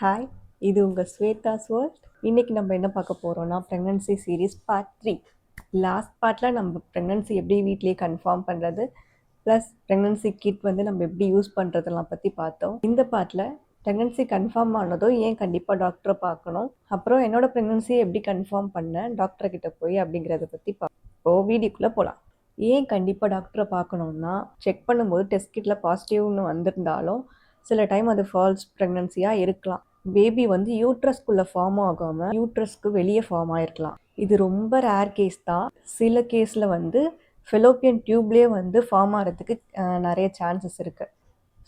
Hi, இது உங்கள் Swetha's world. இன்றைக்கி நம்ம என்ன பார்க்க போகிறோம்னா ப்ரெக்னன்சி சீரீஸ் பார்ட் 3. லாஸ்ட் பார்ட்டில் நம்ம ப்ரெக்னன்சி எப்படி வீட்லேயே கன்ஃபார்ம் பண்ணுறது ப்ளஸ் ப்ரெக்னன்சி கிட் வந்து நம்ம எப்படி யூஸ் பண்ணுறதெல்லாம் பற்றி பார்த்தோம். இந்த பார்ட்டில் ப்ரெக்னன்சி கன்ஃபார்ம் ஆனதும் ஏன் கண்டிப்பாக டாக்டரை பார்க்கணும், அப்புறம் என்னோடய ப்ரெக்னன்சியை எப்படி கன்ஃபார்ம் பண்ணேன் டாக்டர்கிட்ட போய் அப்படிங்கிறத பற்றி இப்போது வீடியோக்குள்ளே போகலாம். ஏன் கண்டிப்பாக டாக்டரை பார்க்கணுன்னா, செக் பண்ணும்போது டெஸ்ட் கிட்டில் பாசிட்டிவ்னு வந்திருந்தாலும் சில டைம் அது ஃபால்ஸ் ப்ரெக்னன்சியாக இருக்கலாம். பேபி வந்து யூட்ரஸ்குள்ளே ஃபார்ம் ஆகாமல் யூட்ரஸ்க்கு வெளியே ஃபார்ம் ஆகிருக்கலாம். இது ரொம்ப ரேர் கேஸ் தான். சில கேஸில் வந்து ஃபெலோப்பியன் டியூப்லேயே வந்து ஃபார்ம் ஆகிறதுக்கு நிறைய சான்சஸ் இருக்குது.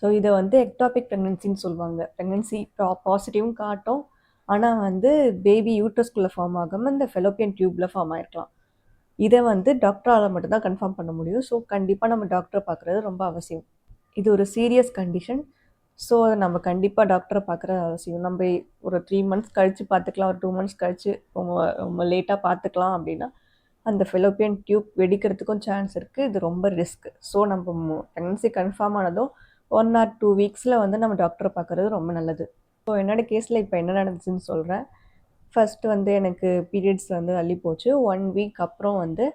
ஸோ இதை வந்து எக்டாபிக் ப்ரெக்னன்சின்னு சொல்லுவாங்க. ப்ரெக்னன்சி பாசிட்டிவும் காட்டும், ஆனால் வந்து பேபி யூட்ரஸ்குள்ளே ஃபார்ம் ஆகாமல் இந்த ஃபெலோப்பியன் டியூப்பில் ஃபார்ம் ஆகிருக்கலாம். இதை வந்து டாக்டரால் மட்டும்தான் கன்ஃபார்ம் பண்ண முடியும். ஸோ கண்டிப்பாக நம்ம டாக்டரை பார்க்குறது ரொம்ப அவசியம். இது ஒரு சீரியஸ் கண்டிஷன். ஸோ நம்ம கண்டிப்பாக டாக்டரை பார்க்குற அவசியம். நம்ம ஒரு 3 மந்த்ஸ் கழித்து பார்த்துக்கலாம், ஒரு 2 மந்த்ஸ் கழித்து ரொம்ப லேட்டாக பார்த்துக்கலாம் அப்படின்னா அந்த ஃபெலோப்பியன் டியூப் வெடிக்கிறதுக்கும் சான்ஸ் இருக்குது. இது ரொம்ப ரிஸ்க். ஸோ நம்ம ப்ரெக்னன்சி கன்ஃபார்ம் ஆனதும் 1 or 2 வீக்ஸில் வந்து நம்ம டாக்டரை பார்க்குறது ரொம்ப நல்லது. ஸோ என்னோடய கேஸில் இப்போ என்ன நடந்துச்சுன்னு சொல்கிறேன். ஃபஸ்ட்டு வந்து எனக்கு பீரியட்ஸ் வந்து அள்ளி போச்சு. 1 வீக் அப்புறம் வந்து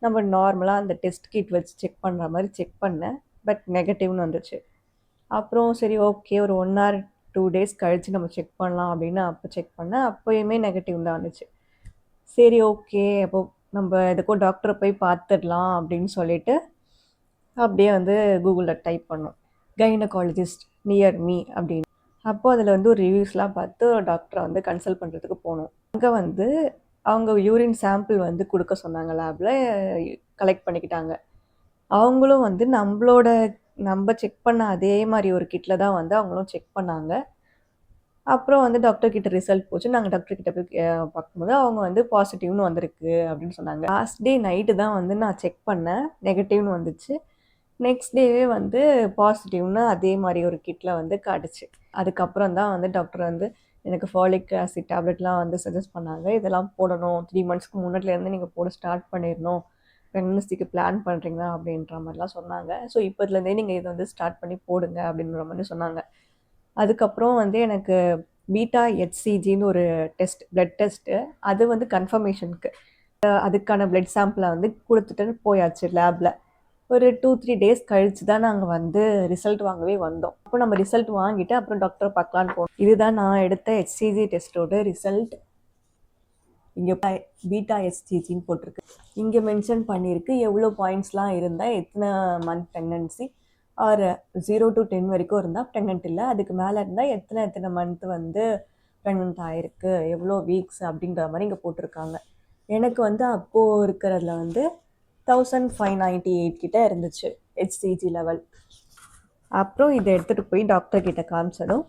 நம்ம நார்மலாக அந்த டெஸ்ட் கிட் வச்சு செக் பண்ணுற மாதிரி செக் பண்ணேன். பட் நெகட்டிவ்னு வந்துச்சு. அப்புறம் சரி ஓகே, ஒரு 1 or 2 டேஸ் கழித்து நம்ம செக் பண்ணலாம் அப்படின்னு அப்போ செக் பண்ணேன். அப்போயுமே நெகட்டிவ் தான் வந்துச்சு. சரி ஓகே, அப்போ நம்ம எதுக்கோ டாக்டரை போய் பார்த்துடலாம் அப்படின்னு சொல்லிட்டு அப்படியே வந்து கூகுளில் டைப் பண்ணோம், கைனகாலஜிஸ்ட் நியர் மீ அப்படின்னு. அப்போது அதில் வந்து ஒரு ரிவ்யூஸ்லாம் பார்த்து டாக்டரை வந்து கன்சல்ட் பண்ணுறதுக்கு போனோம். அங்கே வந்து அவங்க யூரின் சாம்பிள் வந்து கொடுக்க சொன்னாங்க, லேபில் கலெக்ட் பண்ணிக்கிட்டாங்க. அவங்களும் வந்து நம்ம செக் பண்ண அதே மாதிரி ஒரு கிட்டில் தான் வந்து அவங்களும் செக் பண்ணாங்க. அப்புறம் வந்து டாக்டர்கிட்ட ரிசல்ட் போச்சு. நாங்கள் டாக்டர்கிட்ட போய் பார்க்கும்போது அவங்க வந்து பாசிட்டிவ்னு வந்திருக்கு அப்படின்னு சொன்னாங்க. லாஸ்ட் டே நைட்டு தான் வந்து நான் செக் பண்ணேன், நெகட்டிவ்னு வந்துச்சு. நெக்ஸ்ட் டேவே வந்து பாசிட்டிவ்னு அதே மாதிரி ஒரு கிட்டில் வந்து காட்டுச்சு. அதுக்கப்புறம் தான் வந்து டாக்டர் வந்து எனக்கு ஃபாலிக் ஆசிட் டேப்லெட்லாம் வந்து சஜஸ்ட் பண்ணாங்க. இதெல்லாம் போடணும், 3 மந்த்ஸ்க்கு முன்னாடிலேருந்து நீங்கள் போட ஸ்டார்ட் பண்ணிடணும், ப்ரெக்னன்சிக்கு பிளான் பண்ணுறீங்களா அப்படின்ற மாதிரிலாம் சொன்னாங்க. ஸோ இப்போதுலேருந்தே நீங்கள் இதை வந்து ஸ்டார்ட் பண்ணி போடுங்க அப்படின்ற மாதிரி சொன்னாங்க. அதுக்கப்புறம் வந்து எனக்கு பீட்டா ஹெச்சிஜின்னு ஒரு டெஸ்ட், பிளட் டெஸ்ட்டு, அது வந்து கன்ஃபர்மேஷனுக்கு அதுக்கான பிளட் சாம்பிளை வந்து கொடுத்துட்டு போயாச்சு லேபில். ஒரு 2-3 டேஸ் கழித்து தான் நாங்கள் வந்து ரிசல்ட் வாங்கவே வந்தோம். அப்போ நம்ம ரிசல்ட் வாங்கிட்டு அப்புறம் டாக்டரை பார்க்கலான்னு போனோம். இதுதான் நான் எடுத்த ஹெச்சிஜி டெஸ்ட்டோட ரிசல்ட். இங்கே பீட்டா ஹெச்சிஜின்னு போட்டிருக்கு. இங்கே மென்ஷன் பண்ணியிருக்கு எவ்வளோ பாயிண்ட்ஸ்லாம் இருந்தால் எத்தனை மந்த் ப்ரெக்னன்சி, ஆர் 0 to 10 வரைக்கும் இருந்தால் ப்ரெக்னென்ட் இல்லை, அதுக்கு மேலே இருந்தால் எத்தனை மந்த் வந்து ப்ரெக்னென்ட் ஆகிருக்கு, எவ்வளோ வீக்ஸ் அப்படின்ற மாதிரி இங்கே போட்டிருக்காங்க. எனக்கு வந்து அப்போது இருக்கிறதுல வந்து 1598 கிட்ட இருந்துச்சு ஹெச்சிஜி லெவல். அப்புறம் இதை எடுத்துகிட்டு போய் டாக்டர்கிட்ட காமிச்சதும்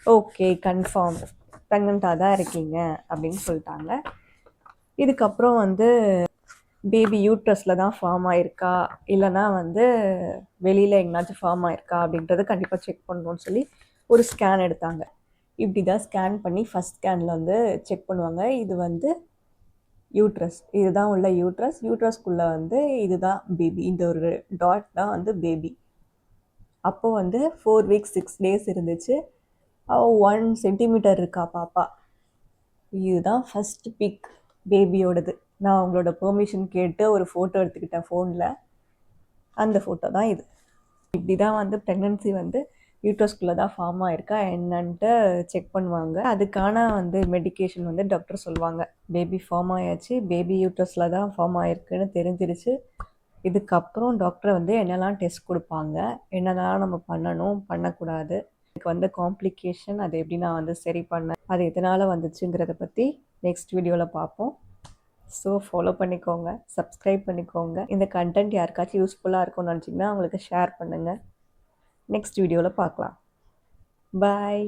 ஓகே, கன்ஃபார்ம் ப்ரெக்னெண்ட்டாக தான் இருக்கீங்க அப்படின்னு சொல்லிட்டாங்க. இதுக்கப்புறம் வந்து பேபி யூட்ரஸில் தான் ஃபார்ம் ஆகிருக்கா இல்லைனா வந்து வெளியில் எங்கேனாச்சும் ஃபார்ம் ஆகிருக்கா அப்படின்றத கண்டிப்பாக செக் பண்ணணும்னு சொல்லி ஒரு ஸ்கேன் எடுத்தாங்க. இப்படி தான் ஸ்கேன் பண்ணி ஃபஸ்ட் ஸ்கேனில் வந்து செக் பண்ணுவாங்க. இது வந்து யூட்ரஸ், இதுதான் உள்ள யூட்ரஸ்குள்ளே வந்து இதுதான் பேபி, இந்த ஒரு டாட் தான் வந்து பேபி. அப்போது வந்து 4 weeks 6 days இருந்துச்சு. 1 centimeter இருக்கா பாப்பா. இதுதான் ஃபஸ்ட் பிக் பேபியோடது. நான் அவங்களோட பெர்மிஷன் கேட்டு ஒரு ஃபோட்டோ எடுத்துக்கிட்டேன் ஃபோனில். அந்த ஃபோட்டோ தான் இது. இப்படி தான் வந்து ப்ரெக்னன்சி வந்து யூட்ரஸ்குள்ளே தான் ஃபார்ம் ஆகிருக்கா என்னன்ட்டு செக் பண்ணுவாங்க. அதுக்கான வந்து மெடிக்கேஷன் வந்து டாக்டர் சொல்லுவாங்க. பேபி ஃபார்ம் ஆயாச்சு, பேபி யூட்ரஸில் தான் ஃபார்ம் ஆகிருக்குன்னு தெரிஞ்சிருச்சு. இதுக்கப்புறம் டாக்டர் வந்து என்னெல்லாம் டெஸ்ட் கொடுப்பாங்க, என்னெல்லாம் நம்ம பண்ணணும் பண்ணக்கூடாது, எனக்கு வந்து காம்ப்ளிகேஷன் அதை எப்படி நான் வந்து சரி பண்ணேன், அது எதனால் வந்துச்சுங்கிறத பற்றி நெக்ஸ்ட் வீடியோவில் பார்ப்போம். ஸோ ஃபாலோ பண்ணிக்கோங்க, சப்ஸ்கிரைப் பண்ணிக்கோங்க. இந்த கண்டென்ட் யாருக்காச்சும் யூஸ்ஃபுல்லாக இருக்கும்னு நினச்சிங்கன்னா அவங்களுக்கு ஷேர் பண்ணுங்கள். நெக்ஸ்ட் வீடியோவில் பார்க்கலாம். பாய்.